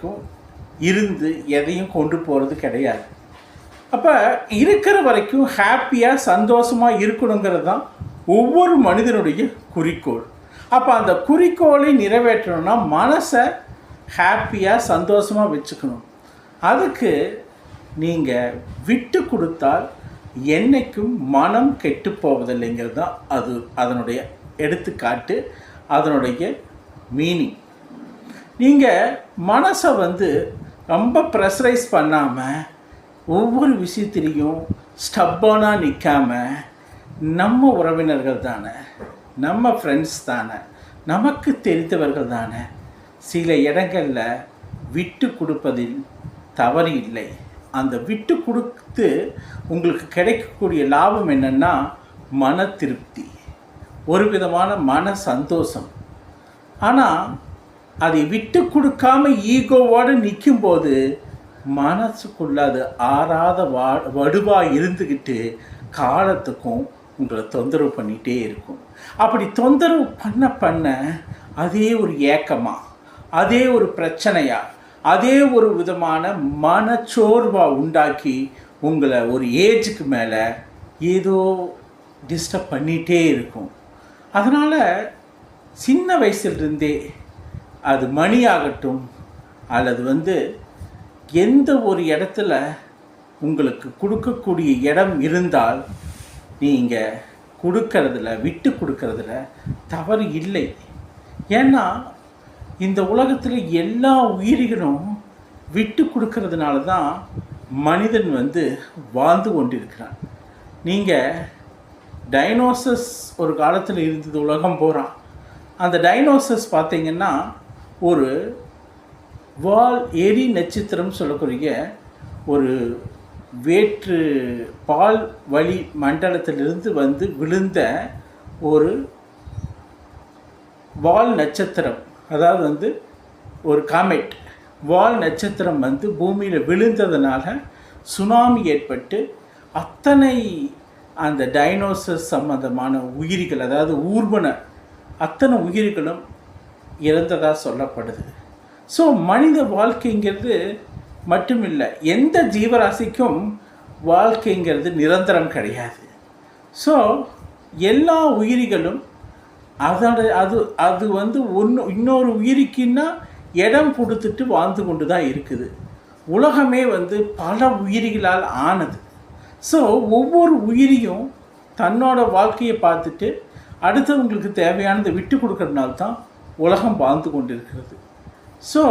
வரைக்கும் இருந்து எதையும் கொண்டு போகிறது கிடையாது. அப்போ இருக்கிற வரைக்கும் ஹாப்பியாக சந்தோஷமாக இருக்கணுங்கிறது தான் ஒவ்வொரு மனிதனுடைய குறிக்கோள். அப்போ அந்த குறிக்கோளை நிறைவேற்றணும்னா மனசை ஹாப்பியாக சந்தோஷமாக வச்சுக்கணும். அதுக்கு நீங்கள் விட்டு கொடுத்தால் என்றைக்கும் மனம் கெட்டு போவதில்லைங்கிறது தான் அதனுடைய எடுத்துக்காட்டு, அதனுடைய மீனிங். நீங்கள் மனசை ரொம்ப ப்ரெஷரைஸ் பண்ணாமல் ஒவ்வொரு விஷயத்துலேயும் ஸ்டப்பானாக நிற்காமல் நம்ம உறவினர்கள் தானே, நம்ம ஃப்ரெண்ட்ஸ் தானே, நமக்கு தெரிந்தவர்கள் தானே, சில இடங்களில் விட்டு கொடுப்பதில் தவறு இல்லை. அந்த விட்டு கொடுத்து உங்களுக்கு கிடைக்கக்கூடிய லாபம் என்னென்னா மன திருப்தி, ஒரு விதமான மன சந்தோஷம். ஆனால் அதை விட்டு கொடுக்காம ஈகோவோடு நிற்கும்போது மனசுக்குள்ள அது ஆறாத வடுவாக இருந்துக்கிட்டு காலத்துக்கும் உங்களை தொந்தரவு பண்ணிகிட்டே இருக்கும். அப்படி தொந்தரவு பண்ண அதே ஒரு ஏக்கமாக, அதே ஒரு பிரச்சனையாக, அதே ஒரு விதமான மனச்சோர்வாக உண்டாக்கி உங்களை ஒரு ஏஜுக்கு மேலே ஏதோ டிஸ்டர்ப் பண்ணிகிட்டே இருக்கும். அதனால் சின்ன வயசுலேருந்தே அது மணியாகட்டும் அல்லது எந்த ஒரு இடத்துல உங்களுக்கு கொடுக்கக்கூடிய இடம் இருந்தால் நீங்கள் கொடுக்கறதில்ல, விட்டு கொடுக்கறதில்ல தவறு இல்லை. ஏன்னா இந்த உலகத்தில் எல்லா உயிரிகளும் விட்டு கொடுக்கறதுனால தான் மனிதன் வாழ்ந்து கொண்டிருக்கிறான். நீங்கள் டைனோசஸ் ஒரு காலத்தில் இருந்தது உலகம் போகிறான். அந்த டைனோசஸ் பார்த்திங்கன்னா ஒரு வால் எரி நட்சத்திரம் சொல்லக்கூடிய ஒரு வேற்று பால் வழி மண்டலத்திலிருந்து விழுந்த ஒரு வால் நட்சத்திரம், அதாவது ஒரு காமெட் வால் நட்சத்திரம் பூமியில் விழுந்ததுனால சுனாமி ஏற்பட்டு அத்தனை அந்த டைனோசஸ் சம்பந்தமான உயிரிகள், அதாவது ஊர்வன அத்தனை உயிர்களும் இறந்ததாக சொல்லப்படுது. ஸோ மனித வாழ்க்கைங்கிறது மட்டுமில்லை, எந்த ஜீவராசிக்கும் வாழ்க்கைங்கிறது நிரந்தரம் கிடையாது. ஸோ எல்லா உயிரிகளும் அது இன்னொரு உயிரிக்குன்னா இடம் கொடுத்துட்டு வாழ்ந்து கொண்டு தான் இருக்குது. உலகமே பல உயிரிகளால் ஆனது. ஸோ ஒவ்வொரு உயிரியும் தன்னோட வாழ்க்கையை பார்த்துட்டு அடுத்தவங்களுக்கு தேவையானதை விட்டு கொடுக்கறதுனால தான் உலகம் வாழ்ந்து கொண்டு இருக்கிறது. ஸோ